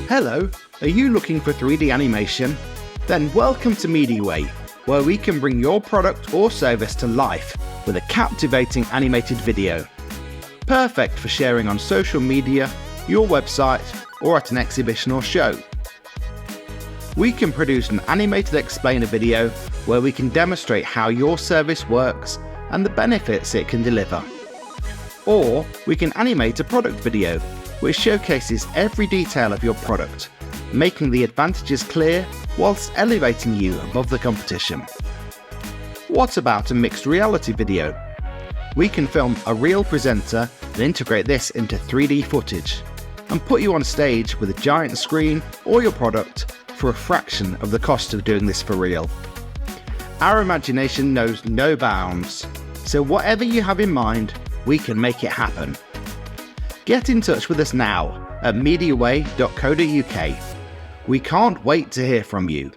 Hello, are you looking for 3D animation? Then welcome to MediaWay, where we can bring your product or service to life with a captivating animated video. Perfect for sharing on social media, your website, or at an exhibition or show. We can produce an animated explainer video where we can demonstrate how your service works and the benefits it can deliver. Or we can animate a product video which showcases every detail of your product, making the advantages clear whilst elevating you above the competition. What about a mixed reality video? We can film a real presenter and integrate this into 3D footage and put you on stage with a giant screen or your product for a fraction of the cost of doing this for real. Our imagination knows no bounds, so whatever you have in mind, we can make it happen. Get in touch with us now at mediaway.co.uk. We can't wait to hear from you.